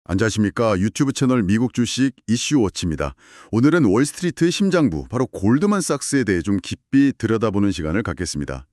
안녕하십니까. 유튜브 채널 미국 주식 이슈워치입니다. 오늘은 월스트리트 심장부, 바로 골드만삭스에 대해 좀 깊이 들여다보는 시간을 갖겠습니다.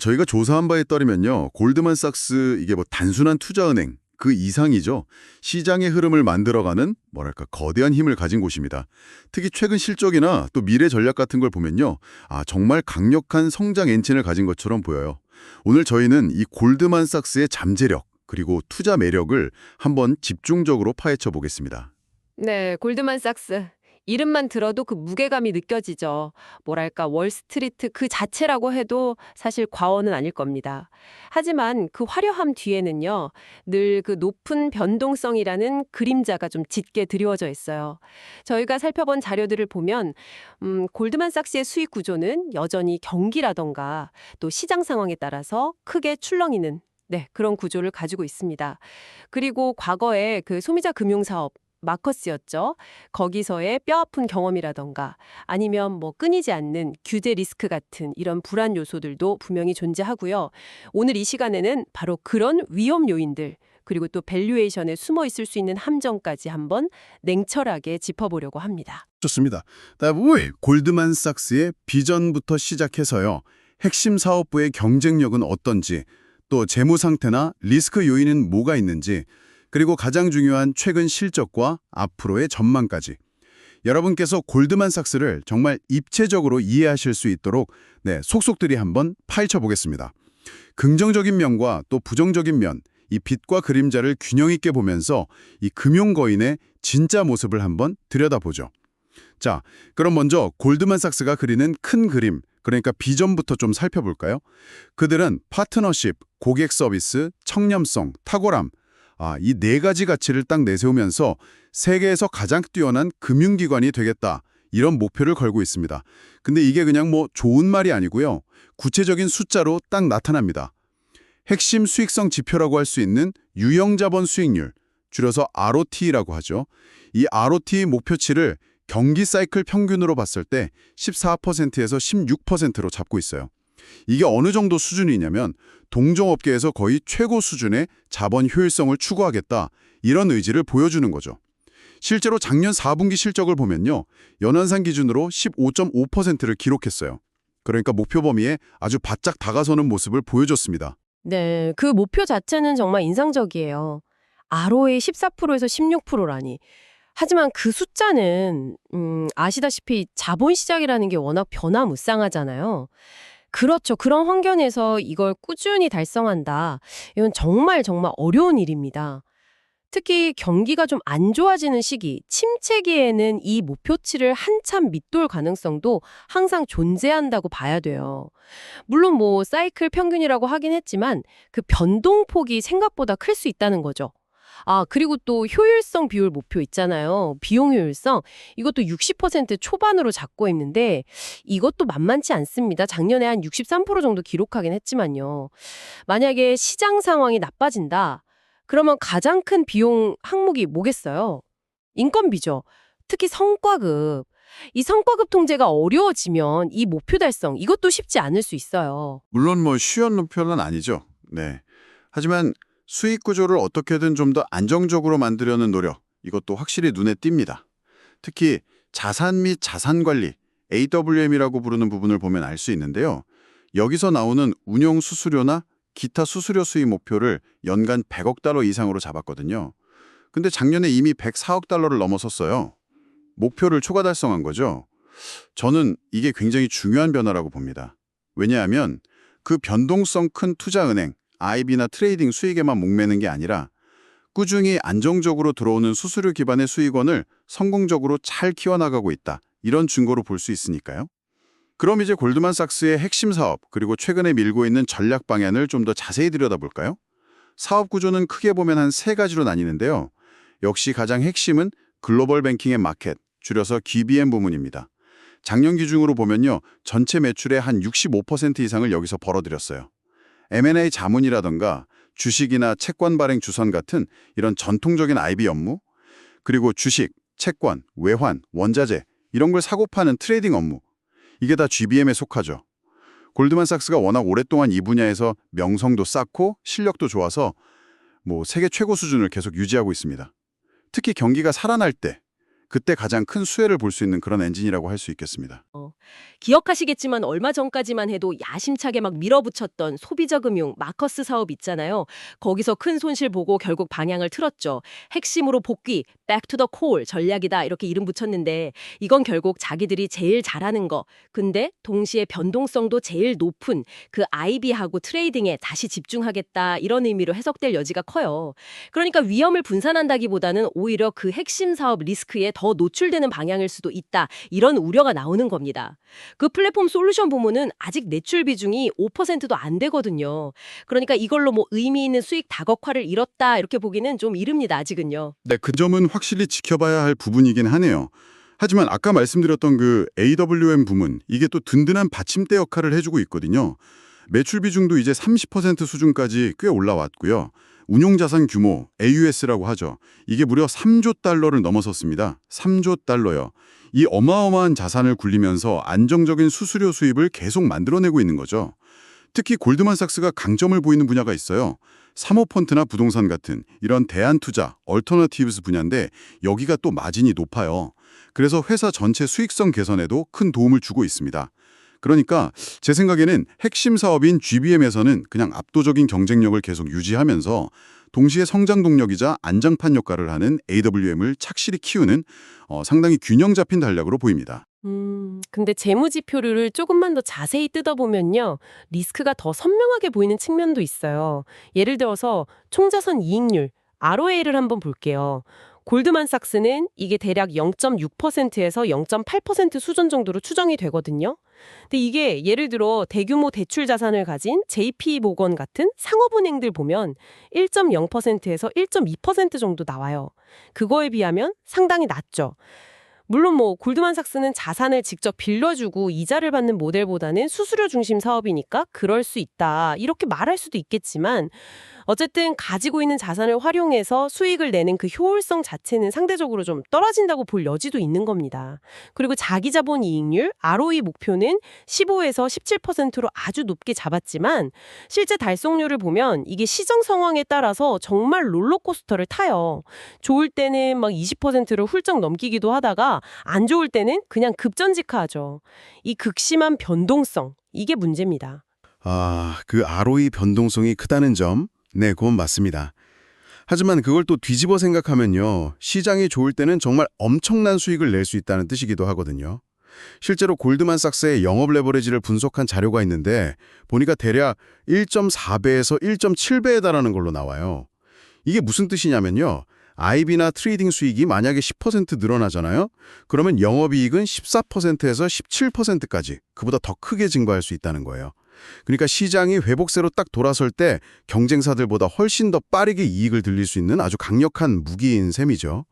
저희가 조사한 바에 따르면요, 골드만삭스 이게 뭐 단순한 투자은행 그 이상이죠. 시장의 흐름을 만들어가는 뭐랄까 거대한 힘을 가진 곳입니다. 특히 최근 실적이나 또 미래 전략 같은 걸 보면요, 정말 강력한 성장 엔진을 가진 것처럼 보여요. 오늘 저희는 이 골드만삭스의 잠재력 그리고 투자 매력을 한번 집중적으로 파헤쳐 보겠습니다. 네, 골드만삭스. 이름만 들어도 그 무게감이 느껴지죠. 뭐랄까, 월스트리트 그 자체라고 해도 사실 과언은 아닐 겁니다. 하지만 그 화려함 뒤에는요, 늘 그 높은 변동성이라는 그림자가 좀 짙게 드리워져 있어요. 저희가 살펴본 자료들을 보면, 골드만삭스의 수익 구조는 여전히 경기라던가 또 시장 상황에 따라서 크게 출렁이는 네, 그런 구조를 가지고 있습니다. 그리고 과거에 그 소비자 금융사업 마커스였죠. 거기서의 뼈아픈 경험이라던가 아니면 뭐 끊이지 않는 규제 리스크 같은 이런 불안 요소들도 분명히 존재하고요. 오늘 이 시간에는 바로 그런 위험 요인들 그리고 또 밸류에이션에 숨어 있을 수 있는 함정까지 한번 냉철하게 짚어보려고 합니다. 좋습니다. 다음은 골드만삭스의 비전부터 시작해서요, 핵심 사업부의 경쟁력은 어떤지, 또 재무 상태나 리스크 요인은 뭐가 있는지, 그리고 가장 중요한 최근 실적과 앞으로의 전망까지 여러분께서 골드만삭스를 정말 입체적으로 이해하실 수 있도록 속속들이 한번 파헤쳐 보겠습니다. 긍정적인 면과 또 부정적인 면, 이 빛과 그림자를 균형 있게 보면서 이 금융거인의 진짜 모습을 한번 들여다보죠. 자, 그럼 먼저 골드만삭스가 그리는 큰 그림, 그러니까 비전부터 좀 살펴볼까요? 그들은 파트너십, 고객 서비스, 청렴성, 탁월함, 이 네 가지 가치를 딱 내세우면서 세계에서 가장 뛰어난 금융기관이 되겠다, 이런 목표를 걸고 있습니다. 근데 이게 그냥 뭐 좋은 말이 아니고요, 구체적인 숫자로 딱 나타납니다. 핵심 수익성 지표라고 할 수 있는 유형자본 수익률, 줄여서 ROT라고 하죠. 이 ROT 목표치를 경기 사이클 평균으로 봤을 때 14%에서 16%로 잡고 있어요. 이게 어느 정도 수준이냐면 동종업계에서 거의 최고 수준의 자본 효율성을 추구하겠다, 이런 의지를 보여주는 거죠. 실제로 작년 4분기 실적을 보면요, 연환상 기준으로 15.5%를 기록했어요. 그러니까 목표 범위에 아주 바짝 다가서는 모습을 보여줬습니다. 네, 그 목표 자체는 정말 인상적이에요. ROA 14%에서 16%라니. 하지만 그 숫자는 아시다시피 자본시장이라는 게 워낙 변화무쌍하잖아요. 그렇죠. 그런 환경에서 이걸 꾸준히 달성한다. 이건 정말 정말 어려운 일입니다. 특히 경기가 좀 안 좋아지는 시기, 침체기에는 이 목표치를 한참 밑돌 가능성도 항상 존재한다고 봐야 돼요. 물론 뭐 사이클 평균이라고 하긴 했지만 그 변동폭이 생각보다 클 수 있다는 거죠. 그리고 또 효율성 비율 목표 있잖아요. 비용 효율성. 이것도 60% 초반으로 잡고 있는데 이것도 만만치 않습니다. 작년에 한 63% 정도 기록하긴 했지만요. 만약에 시장 상황이 나빠진다. 그러면 가장 큰 비용 항목이 뭐겠어요? 인건비죠. 특히 성과급. 이 성과급 통제가 어려워지면 이 목표 달성, 이것도 쉽지 않을 수 있어요. 물론 뭐 쉬운 목표는 아니죠. 네. 하지만 수익 구조를 어떻게든 좀 더 안정적으로 만들려는 노력, 이것도 확실히 눈에 띕니다. 특히 자산 및 자산 관리, AWM이라고 부르는 부분을 보면 알 수 있는데요. 여기서 나오는 운용 수수료나 기타 수수료 수익 목표를 연간 100억 달러 이상으로 잡았거든요. 근데 작년에 이미 104억 달러를 넘어섰어요. 목표를 초과 달성한 거죠. 저는 이게 굉장히 중요한 변화라고 봅니다. 왜냐하면 그 변동성 큰 투자은행, IB나 트레이딩 수익에만 목매는 게 아니라 꾸준히 안정적으로 들어오는 수수료 기반의 수익원을 성공적으로 잘 키워나가고 있다, 이런 증거로 볼 수 있으니까요. 그럼 이제 골드만삭스의 핵심 사업, 그리고 최근에 밀고 있는 전략 방향을 좀 더 자세히 들여다볼까요? 사업 구조는 크게 보면 한 세 가지로 나뉘는데요. 역시 가장 핵심은 글로벌 뱅킹의 마켓, 줄여서 GBM 부문입니다. 작년 기준으로 보면요, 전체 매출의 한 65% 이상을 여기서 벌어들였어요. M&A 자문이라던가 주식이나 채권 발행 주선 같은 이런 전통적인 IB 업무, 그리고 주식, 채권, 외환, 원자재 이런 걸 사고 파는 트레이딩 업무, 이게 다 GBM에 속하죠. 골드만삭스가 워낙 오랫동안 이 분야에서 명성도 쌓고 실력도 좋아서 뭐 세계 최고 수준을 계속 유지하고 있습니다. 특히 경기가 살아날 때, 그때 가장 큰 수혜를 볼 수 있는 그런 엔진이라고 할 수 있겠습니다. 기억하시겠지만 얼마 전까지만 해도 야심차게 막 밀어붙였던 소비자 금융 마커스 사업 있잖아요. 거기서 큰 손실 보고 결국 방향을 틀었죠. 핵심으로 복귀, back to the core 전략이다 이렇게 이름 붙였는데 이건 결국 자기들이 제일 잘하는 거. 근데 동시에 변동성도 제일 높은 그 IB하고 트레이딩에 다시 집중하겠다 이런 의미로 해석될 여지가 커요. 그러니까 위험을 분산한다기보다는 오히려 그 핵심 사업 리스크에 더 노출되는 방향일 수도 있다. 이런 우려가 나오는 겁니다. 그 플랫폼 솔루션 부문은 아직 매출 비중이 5%도 안 되거든요. 그러니까 이걸로 뭐 의미 있는 수익 다각화를 이뤘다 이렇게 보기는 좀 이릅니다. 아직은요. 네, 그 점은 확실히 지켜봐야 할 부분이긴 하네요. 하지만 아까 말씀드렸던 그 AWM 부문, 이게 또 든든한 받침대 역할을 해주고 있거든요. 매출 비중도 이제 30% 수준까지 꽤 올라왔고요. 운용자산 규모, AUS라고 하죠. 이게 무려 3조 달러를 넘어섰습니다. 3조 달러요. 이 어마어마한 자산을 굴리면서 안정적인 수수료 수입을 계속 만들어내고 있는 거죠. 특히 골드만삭스가 강점을 보이는 분야가 있어요. 사모펀트나 부동산 같은 이런 대안투자, 얼터너티브스 분야인데 여기가 또 마진이 높아요. 그래서 회사 전체 수익성 개선에도 큰 도움을 주고 있습니다. 그러니까 제 생각에는 핵심 사업인 GBM에서는 그냥 압도적인 경쟁력을 계속 유지하면서 동시에 성장 동력이자 안장판 역할을 하는 AWM을 착실히 키우는 상당히 균형 잡힌 전략으로 보입니다. 근데 재무지표를 조금만 더 자세히 뜯어보면요. 리스크가 더 선명하게 보이는 측면도 있어요. 예를 들어서 총자산 이익률, ROA를 한번 볼게요. 골드만삭스는 이게 대략 0.6%에서 0.8% 수준 정도로 추정이 되거든요. 근데 이게 예를 들어 대규모 대출 자산을 가진 JP모건 같은 상업은행들 보면 1.0%에서 1.2% 정도 나와요. 그거에 비하면 상당히 낮죠. 물론 뭐 골드만삭스는 자산을 직접 빌려주고 이자를 받는 모델보다는 수수료 중심 사업이니까 그럴 수 있다. 이렇게 말할 수도 있겠지만 어쨌든 가지고 있는 자산을 활용해서 수익을 내는 그 효율성 자체는 상대적으로 좀 떨어진다고 볼 여지도 있는 겁니다. 그리고 자기 자본 이익률, ROE 목표는 15에서 17%로 아주 높게 잡았지만 실제 달성률을 보면 이게 시장 상황에 따라서 정말 롤러코스터를 타요. 좋을 때는 막 20%를 훌쩍 넘기기도 하다가 안 좋을 때는 그냥 급전직하죠. 이 극심한 변동성, 이게 문제입니다. 그 ROE 변동성이 크다는 점, 네, 그건 맞습니다. 하지만 그걸 또 뒤집어 생각하면요. 시장이 좋을 때는 정말 엄청난 수익을 낼 수 있다는 뜻이기도 하거든요. 실제로 골드만삭스의 영업 레버리지를 분석한 자료가 있는데 보니까 대략 1.4배에서 1.7배에 달하는 걸로 나와요. 이게 무슨 뜻이냐면요. IB나 트레이딩 수익이 만약에 10% 늘어나잖아요. 그러면 영업이익은 14%에서 17%까지 그보다 더 크게 증가할 수 있다는 거예요. 그러니까 시장이 회복세로 딱 돌아설 때 경쟁사들보다 훨씬 더 빠르게 이익을 들릴 수 있는 아주 강력한 무기인 셈이죠.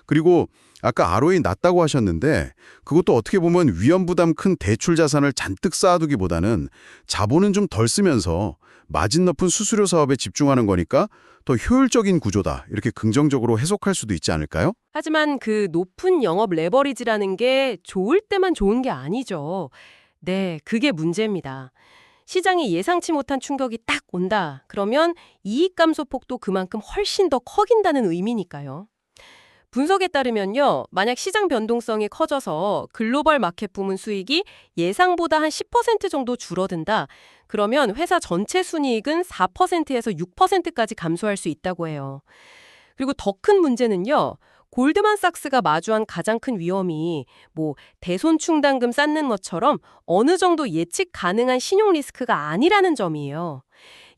그리고 아까 ROE 낮다고 하셨는데 그것도 어떻게 보면 위험부담 큰 대출 자산을 잔뜩 쌓아두기보다는 자본은 좀 덜 쓰면서 마진 높은 수수료 사업에 집중하는 거니까 더 효율적인 구조다. 이렇게 긍정적으로 해석할 수도 있지 않을까요? 하지만 그 높은 영업 레버리지라는 게 좋을 때만 좋은 게 아니죠. 네, 그게 문제입니다. 시장이 예상치 못한 충격이 딱 온다. 그러면 이익 감소 폭도 그만큼 훨씬 더 커진다는 의미니까요. 분석에 따르면요. 만약 시장 변동성이 커져서 글로벌 마켓 부문 수익이 예상보다 한 10% 정도 줄어든다. 그러면 회사 전체 순이익은 4%에서 6%까지 감소할 수 있다고 해요. 그리고 더 큰 문제는요. 골드만삭스가 마주한 가장 큰 위험이 뭐 대손 충당금 쌓는 것처럼 어느 정도 예측 가능한 신용 리스크가 아니라는 점이에요.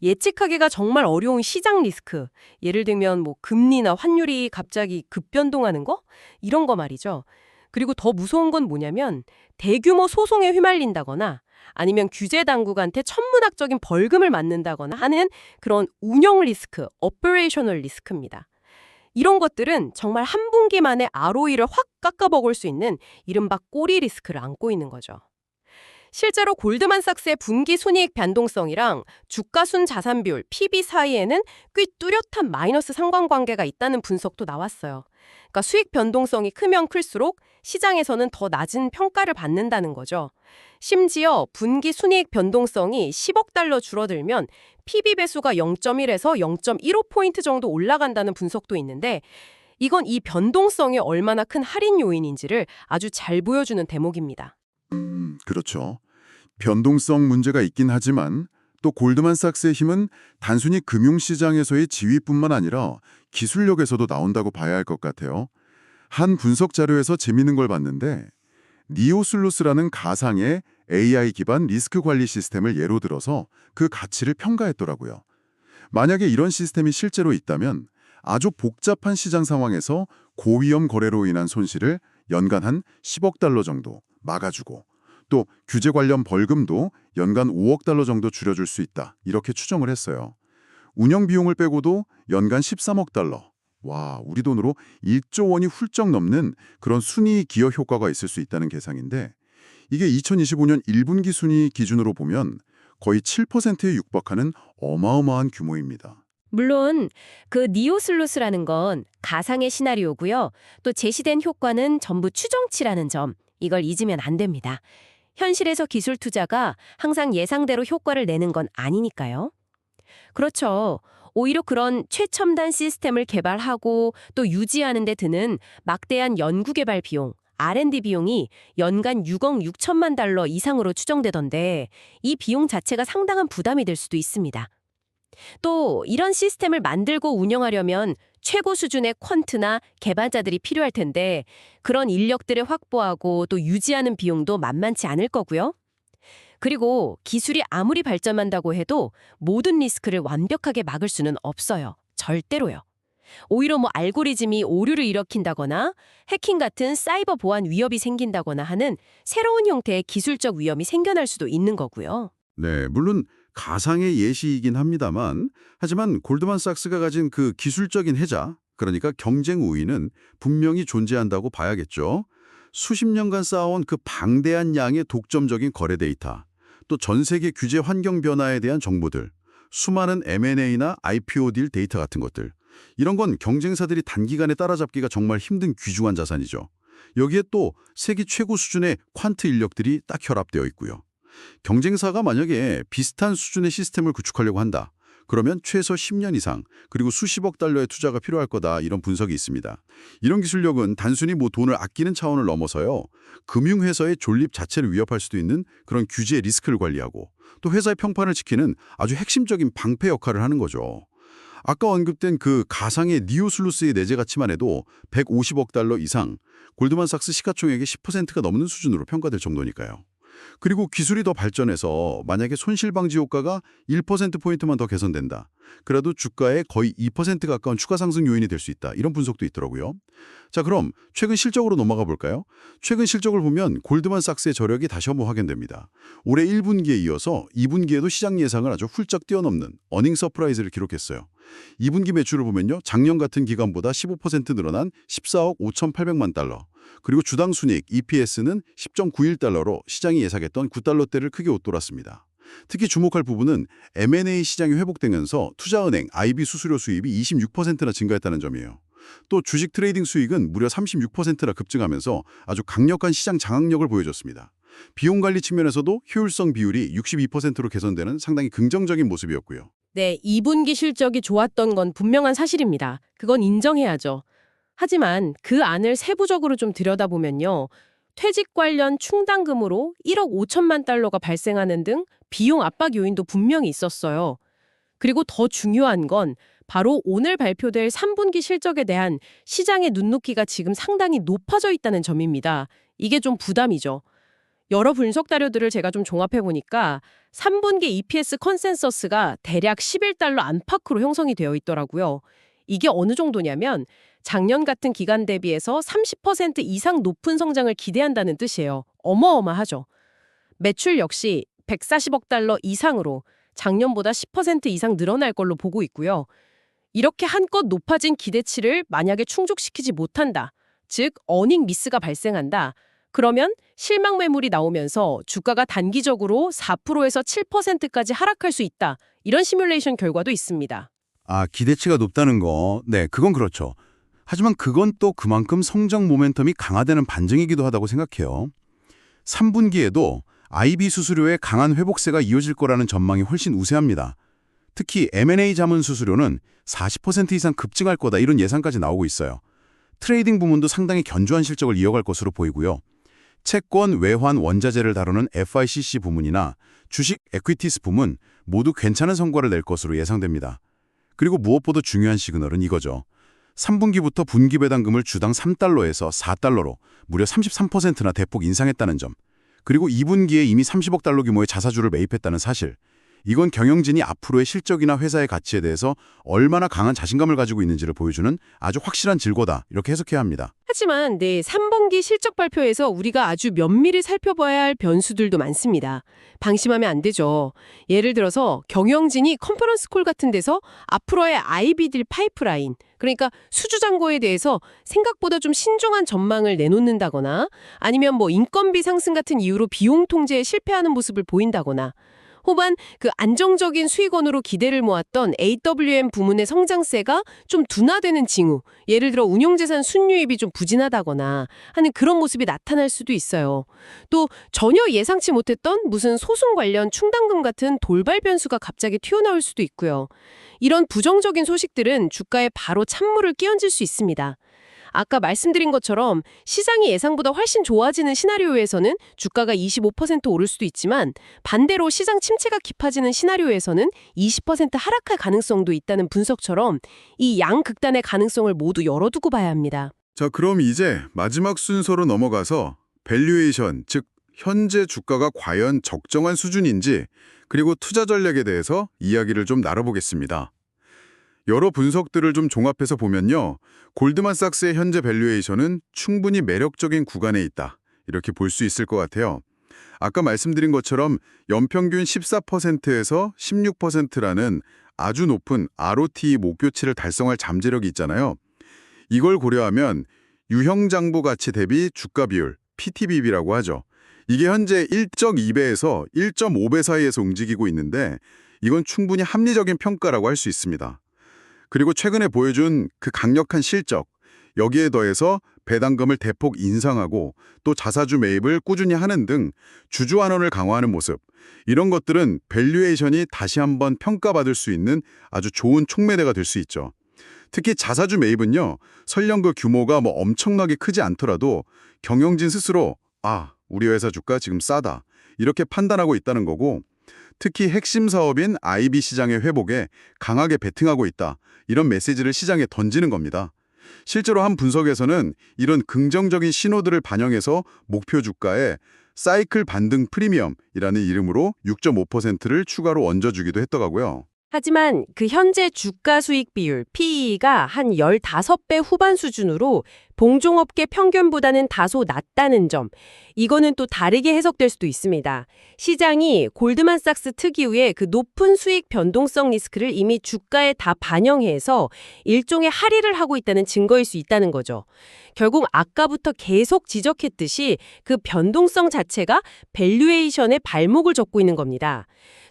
예측하기가 정말 어려운 시장 리스크. 예를 들면 뭐 금리나 환율이 갑자기 급변동하는 거? 이런 거 말이죠. 그리고 더 무서운 건 뭐냐면 대규모 소송에 휘말린다거나 아니면 규제 당국한테 천문학적인 벌금을 맞는다거나 하는 그런 운영 리스크, 오퍼레이셔널 리스크입니다. 이런 것들은 정말 한 분기 만에 ROE를 확 깎아먹을 수 있는 이른바 꼬리 리스크를 안고 있는 거죠. 실제로 골드만삭스의 분기 순이익 변동성이랑 주가순 자산 비율 PB 사이에는 꽤 뚜렷한 마이너스 상관관계가 있다는 분석도 나왔어요. 그러니까 수익 변동성이 크면 클수록 시장에서는 더 낮은 평가를 받는다는 거죠. 심지어 분기 순이익 변동성이 10억 달러 줄어들면 PB 배수가 0.1에서 0.15포인트 정도 올라간다는 분석도 있는데 이건 이 변동성이 얼마나 큰 할인 요인인지를 아주 잘 보여주는 대목입니다. 그렇죠. 변동성 문제가 있긴 하지만 또 골드만삭스의 힘은 단순히 금융시장에서의 지위뿐만 아니라 기술력에서도 나온다고 봐야 할 것 같아요. 한 분석 자료에서 재미있는 걸 봤는데 니오슬루스라는 가상의 AI 기반 리스크 관리 시스템을 예로 들어서 그 가치를 평가했더라고요. 만약에 이런 시스템이 실제로 있다면 아주 복잡한 시장 상황에서 고위험 거래로 인한 손실을 연간 한 10억 달러 정도 막아주고 또 규제 관련 벌금도 연간 5억 달러 정도 줄여줄 수 있다. 이렇게 추정을 했어요. 운영 비용을 빼고도 연간 13억 달러. 와, 우리 돈으로 1조 원이 훌쩍 넘는 그런 순이익 기여 효과가 있을 수 있다는 계산인데 이게 2025년 1분기 순이익 기준으로 보면 거의 7%에 육박하는 어마어마한 규모입니다. 물론 그 니오슬루스라는 건 가상의 시나리오고요. 또 제시된 효과는 전부 추정치라는 점, 이걸 잊으면 안 됩니다. 현실에서 기술 투자가 항상 예상대로 효과를 내는 건 아니니까요. 그렇죠. 오히려 그런 최첨단 시스템을 개발하고 또 유지하는 데 드는 막대한 연구개발 비용, R&D 비용이 연간 6억 6천만 달러 이상으로 추정되던데 이 비용 자체가 상당한 부담이 될 수도 있습니다. 또 이런 시스템을 만들고 운영하려면 최고 수준의 퀀트나 개발자들이 필요할 텐데 그런 인력들을 확보하고 또 유지하는 비용도 만만치 않을 거고요. 그리고 기술이 아무리 발전한다고 해도 모든 리스크를 완벽하게 막을 수는 없어요. 절대로요. 오히려 알고리즘이 오류를 일으킨다거나 해킹 같은 사이버 보안 위협이 생긴다거나 하는 새로운 형태의 기술적 위험이 생겨날 수도 있는 거고요. 네, 물론 가상의 예시이긴 합니다만 하지만 골드만삭스가 가진 그 기술적인 혜자, 그러니까 경쟁 우위는 분명히 존재한다고 봐야겠죠. 수십 년간 쌓아온 그 방대한 양의 독점적인 거래 데이터, 또 전 세계 규제 환경 변화에 대한 정보들, 수많은 M&A나 IPO 딜 데이터 같은 것들, 이런 건 경쟁사들이 단기간에 따라잡기가 정말 힘든 귀중한 자산이죠. 여기에 또 세계 최고 수준의 퀀트 인력들이 딱 결합되어 있고요. 경쟁사가 만약에 비슷한 수준의 시스템을 구축하려고 한다. 그러면 최소 10년 이상 그리고 수십억 달러의 투자가 필요할 거다 이런 분석이 있습니다. 이런 기술력은 단순히 돈을 아끼는 차원을 넘어서요. 금융회사의 존립 자체를 위협할 수도 있는 그런 규제 리스크를 관리하고 또 회사의 평판을 지키는 아주 핵심적인 방패 역할을 하는 거죠. 아까 언급된 그 가상의 니오슬루스의 내재 가치만 해도 150억 달러 이상, 골드만삭스 시가총액의 10%가 넘는 수준으로 평가될 정도니까요. 그리고 기술이 더 발전해서 만약에 손실 방지 효과가 1%포인트만 더 개선된다. 그래도 주가에 거의 2% 가까운 추가 상승 요인이 될 수 있다. 이런 분석도 있더라고요. 자, 그럼 최근 실적으로 넘어가 볼까요? 최근 실적을 보면 골드만삭스의 저력이 다시 한번 확인됩니다. 올해 1분기에 이어서 2분기에도 시장 예상을 아주 훌쩍 뛰어넘는 어닝 서프라이즈를 기록했어요. 2분기 매출을 보면요. 작년 같은 기간보다 15% 늘어난 14억 5,800만 달러. 그리고 주당 순이익 EPS는 10.91달러로 시장이 예상했던 9달러대를 크게 웃돌았습니다. 특히 주목할 부분은 M&A 시장이 회복되면서 투자은행 IB 수수료 수입이 26%나 증가했다는 점이에요. 또 주식 트레이딩 수익은 무려 36%나 급증하면서 아주 강력한 시장 장악력을 보여줬습니다. 비용 관리 측면에서도 효율성 비율이 62%로 개선되는 상당히 긍정적인 모습이었고요. 네, 2분기 실적이 좋았던 건 분명한 사실입니다. 그건 인정해야죠. 하지만 그 안을 세부적으로 좀 들여다보면요. 퇴직 관련 충당금으로 1억 5천만 달러가 발생하는 등 비용 압박 요인도 분명히 있었어요. 그리고 더 중요한 건 바로 오늘 발표될 3분기 실적에 대한 시장의 눈높이가 지금 상당히 높아져 있다는 점입니다. 이게 좀 부담이죠. 여러 분석 자료들을 제가 좀 종합해보니까 3분기 EPS 컨센서스가 대략 11달러 안팎으로 형성이 되어 있더라고요. 이게 어느 정도냐면 작년 같은 기간 대비해서 30% 이상 높은 성장을 기대한다는 뜻이에요. 어마어마하죠. 매출 역시 140억 달러 이상으로 작년보다 10% 이상 늘어날 걸로 보고 있고요. 이렇게 한껏 높아진 기대치를 만약에 충족시키지 못한다. 즉 어닝 미스가 발생한다. 그러면 실망 매물이 나오면서 주가가 단기적으로 4%에서 7%까지 하락할 수 있다. 이런 시뮬레이션 결과도 있습니다. 아, 기대치가 높다는 거. 네, 그건 그렇죠. 하지만 그건 또 그만큼 성장 모멘텀이 강화되는 반증이기도 하다고 생각해요. 3분기에도 IB 수수료의 강한 회복세가 이어질 거라는 전망이 훨씬 우세합니다. 특히 M&A 자문 수수료는 40% 이상 급증할 거다 이런 예상까지 나오고 있어요. 트레이딩 부문도 상당히 견조한 실적을 이어갈 것으로 보이고요. 채권, 외환, 원자재를 다루는 FICC 부문이나 주식, 에퀴티스 부문 모두 괜찮은 성과를 낼 것으로 예상됩니다. 그리고 무엇보다 중요한 시그널은 이거죠. 3분기부터 분기 배당금을 주당 3달러에서 4달러로 무려 33%나 대폭 인상했다는 점. 그리고 2분기에 이미 30억 달러 규모의 자사주를 매입했다는 사실. 이건 경영진이 앞으로의 실적이나 회사의 가치에 대해서 얼마나 강한 자신감을 가지고 있는지를 보여주는 아주 확실한 증거다. 이렇게 해석해야 합니다. 하지만 3분기 실적 발표에서 우리가 아주 면밀히 살펴봐야 할 변수들도 많습니다. 방심하면 안 되죠. 예를 들어서 경영진이 컨퍼런스 콜 같은 데서 앞으로의 IB 딜 파이프라인, 그러니까 수주잔고에 대해서 생각보다 좀 신중한 전망을 내놓는다거나 아니면 인건비 상승 같은 이유로 비용 통제에 실패하는 모습을 보인다거나 혹은 그 안정적인 수익원으로 기대를 모았던 AWM 부문의 성장세가 좀 둔화되는 징후, 예를 들어 운용재산 순유입이 좀 부진하다거나 하는 그런 모습이 나타날 수도 있어요. 또 전혀 예상치 못했던 무슨 소송 관련 충당금 같은 돌발 변수가 갑자기 튀어나올 수도 있고요. 이런 부정적인 소식들은 주가에 바로 찬물을 끼얹을 수 있습니다. 아까 말씀드린 것처럼 시장이 예상보다 훨씬 좋아지는 시나리오에서는 주가가 25% 오를 수도 있지만 반대로 시장 침체가 깊어지는 시나리오에서는 20% 하락할 가능성도 있다는 분석처럼 이 양극단의 가능성을 모두 열어두고 봐야 합니다. 자, 그럼 이제 마지막 순서로 넘어가서 밸류에이션, 즉 현재 주가가 과연 적정한 수준인지 그리고 투자 전략에 대해서 이야기를 좀 나눠보겠습니다. 여러 분석들을 좀 종합해서 보면요. 골드만삭스의 현재 밸류에이션은 충분히 매력적인 구간에 있다. 이렇게 볼 수 있을 것 같아요. 아까 말씀드린 것처럼 연평균 14%에서 16%라는 아주 높은 ROTE 목표치를 달성할 잠재력이 있잖아요. 이걸 고려하면 유형장부 가치 대비 주가 비율, PTBB라고 하죠. 이게 현재 1.2배에서 1.5배 사이에서 움직이고 있는데 이건 충분히 합리적인 평가라고 할 수 있습니다. 그리고 최근에 보여준 그 강력한 실적, 여기에 더해서 배당금을 대폭 인상하고 또 자사주 매입을 꾸준히 하는 등 주주 환원을 강화하는 모습, 이런 것들은 밸류에이션이 다시 한번 평가받을 수 있는 아주 좋은 촉매대가 될 수 있죠. 특히 자사주 매입은요, 설령 그 규모가 엄청나게 크지 않더라도 경영진 스스로 우리 회사 주가 지금 싸다 이렇게 판단하고 있다는 거고, 특히 핵심 사업인 IB 시장의 회복에 강하게 베팅하고 있다, 이런 메시지를 시장에 던지는 겁니다. 실제로 한 분석에서는 이런 긍정적인 신호들을 반영해서 목표 주가에 사이클 반등 프리미엄이라는 이름으로 6.5%를 추가로 얹어주기도 했더라고요. 하지만 그 현재 주가 수익 비율 PE가 한 15배 후반 수준으로 동종업계 평균보다는 다소 낮다는 점, 이거는 또 다르게 해석될 수도 있습니다. 시장이 골드만삭스 특유의 그 높은 수익 변동성 리스크를 이미 주가에 다 반영해서 일종의 할인을 하고 있다는 증거일 수 있다는 거죠. 결국 아까부터 계속 지적했듯이 그 변동성 자체가 밸류에이션의 발목을 잡고 있는 겁니다.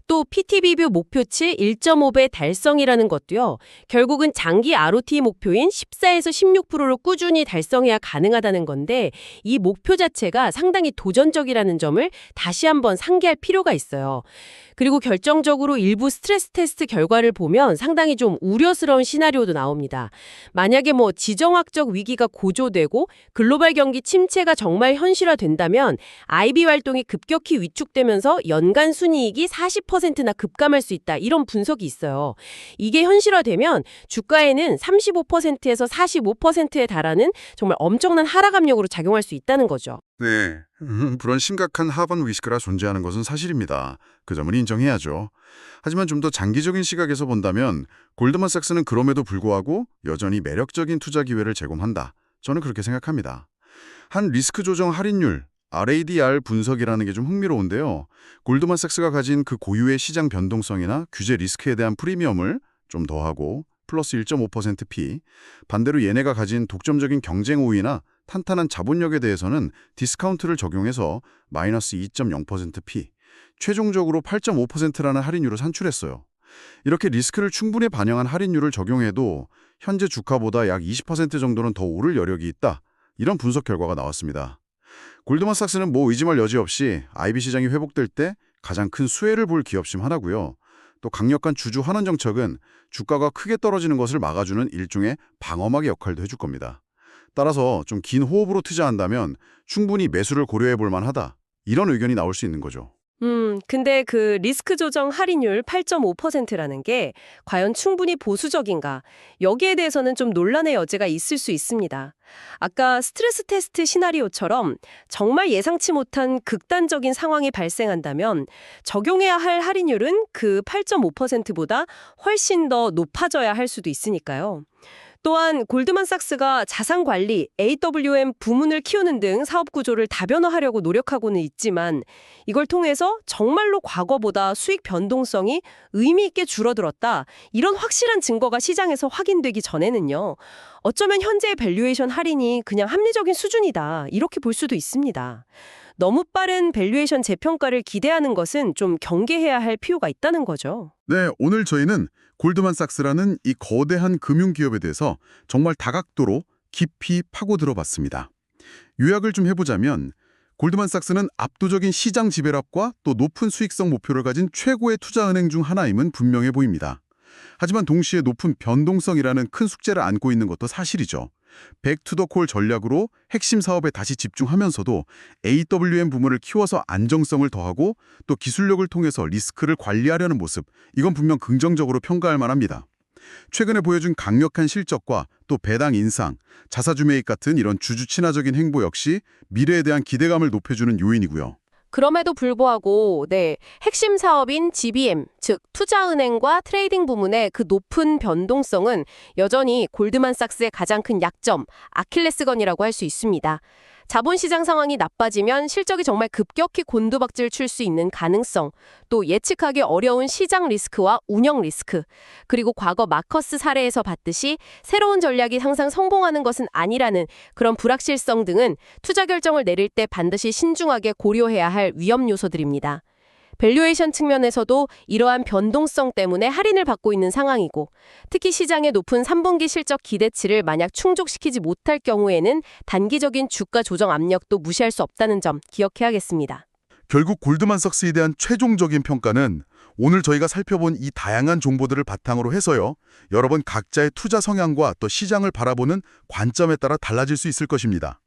또 PTBB 목표치 1.5배 달성이라는 것도요. 결국은 장기 ROTE 목표인 14에서 16%를 꾸준히 달성해야 가능하다는 건데 이 목표 자체가 상당히 도전적이라는 점을 다시 한번 상기할 필요가 있어요. 그리고 결정적으로 일부 스트레스 테스트 결과를 보면 상당히 좀 우려스러운 시나리오도 나옵니다. 만약에 지정학적 위기가 고조되고 글로벌 경기 침체가 정말 현실화된다면 IB 활동이 급격히 위축되면서 연간 순이익이 40%나 급감할 수 있다, 이런 분석이 있어요. 이게 현실화되면 주가에는 35%에서 45%에 달하는 정말 엄청난 하락 압력으로 작용할 수 있다는 거죠. 네, 그런 심각한 하반 리스크가 존재하는 것은 사실입니다. 그 점은 인정해야죠. 하지만 좀 더 장기적인 시각에서 본다면 골드만삭스는 그럼에도 불구하고 여전히 매력적인 투자 기회를 제공한다. 저는 그렇게 생각합니다. 한 리스크 조정 할인율, RADR 분석이라는 게 좀 흥미로운데요. 골드만삭스가 가진 그 고유의 시장 변동성이나 규제 리스크에 대한 프리미엄을 좀 더하고 플러스 1.5% P, 반대로 얘네가 가진 독점적인 경쟁 우위나 탄탄한 자본력에 대해서는 디스카운트를 적용해서 마이너스 2.0% P, 최종적으로 8.5%라는 할인율을 산출했어요. 이렇게 리스크를 충분히 반영한 할인율을 적용해도 현재 주가보다 약 20% 정도는 더 오를 여력이 있다, 이런 분석 결과가 나왔습니다. 골드만삭스는 의심할 여지 없이 IB 시장이 회복될 때 가장 큰 수혜를 볼 기업 중 하나고요. 또 강력한 주주 환원 정책은 주가가 크게 떨어지는 것을 막아주는 일종의 방어막의 역할도 해줄 겁니다. 따라서 좀 긴 호흡으로 투자한다면 충분히 매수를 고려해 볼 만하다. 이런 의견이 나올 수 있는 거죠. 근데 그 리스크 조정 할인율 8.5%라는 게 과연 충분히 보수적인가? 여기에 대해서는 좀 논란의 여지가 있을 수 있습니다. 아까 스트레스 테스트 시나리오처럼 정말 예상치 못한 극단적인 상황이 발생한다면 적용해야 할 할인율은 그 8.5%보다 훨씬 더 높아져야 할 수도 있으니까요. 또한 골드만삭스가 자산관리, AWM 부문을 키우는 등 사업 구조를 다변화하려고 노력하고는 있지만 이걸 통해서 정말로 과거보다 수익 변동성이 의미 있게 줄어들었다. 이런 확실한 증거가 시장에서 확인되기 전에는요. 어쩌면 현재의 밸류에이션 할인이 그냥 합리적인 수준이다. 이렇게 볼 수도 있습니다. 너무 빠른 밸류에이션 재평가를 기대하는 것은 좀 경계해야 할 필요가 있다는 거죠. 네, 오늘 저희는 골드만삭스라는 이 거대한 금융기업에 대해서 정말 다각도로 깊이 파고들어 봤습니다. 요약을 좀 해보자면 골드만삭스는 압도적인 시장 지배력과 또 높은 수익성 목표를 가진 최고의 투자은행 중 하나임은 분명해 보입니다. 하지만 동시에 높은 변동성이라는 큰 숙제를 안고 있는 것도 사실이죠. 백투더콜 전략으로 핵심 사업에 다시 집중하면서도 AWM 부문을 키워서 안정성을 더하고 또 기술력을 통해서 리스크를 관리하려는 모습, 이건 분명 긍정적으로 평가할 만합니다. 최근에 보여준 강력한 실적과 또 배당 인상, 자사주 매입 같은 이런 주주 친화적인 행보 역시 미래에 대한 기대감을 높여주는 요인이고요. 그럼에도 불구하고 핵심 사업인 GBM, 즉 투자은행과 트레이딩 부문의 그 높은 변동성은 여전히 골드만삭스의 가장 큰 약점, 아킬레스건이라고 할 수 있습니다. 자본시장 상황이 나빠지면 실적이 정말 급격히 곤두박질 칠 수 있는 가능성, 또 예측하기 어려운 시장 리스크와 운영 리스크, 그리고 과거 마커스 사례에서 봤듯이 새로운 전략이 항상 성공하는 것은 아니라는 그런 불확실성 등은 투자 결정을 내릴 때 반드시 신중하게 고려해야 할 위험 요소들입니다. 밸류에이션 측면에서도 이러한 변동성 때문에 할인을 받고 있는 상황이고, 특히 시장의 높은 3분기 실적 기대치를 만약 충족시키지 못할 경우에는 단기적인 주가 조정 압력도 무시할 수 없다는 점 기억해야겠습니다. 결국 골드만삭스에 대한 최종적인 평가는 오늘 저희가 살펴본 이 다양한 정보들을 바탕으로 해서요. 여러분 각자의 투자 성향과 또 시장을 바라보는 관점에 따라 달라질 수 있을 것입니다.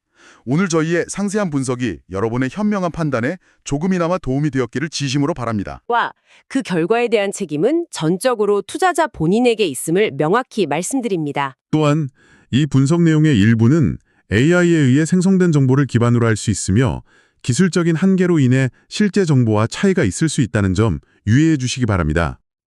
오늘 저희의 상세한 분석이 여러분의 현명한 판단에 조금이나마 도움이 되었기를 진심으로 바랍니다. 와, 그 결과에 대한 책임은 전적으로 투자자 본인에게 있음을 명확히 말씀드립니다. 또한 이 분석 내용의 일부는 AI에 의해 생성된 정보를 기반으로 할 수 있으며 기술적인 한계로 인해 실제 정보와 차이가 있을 수 있다는 점 유의해 주시기 바랍니다.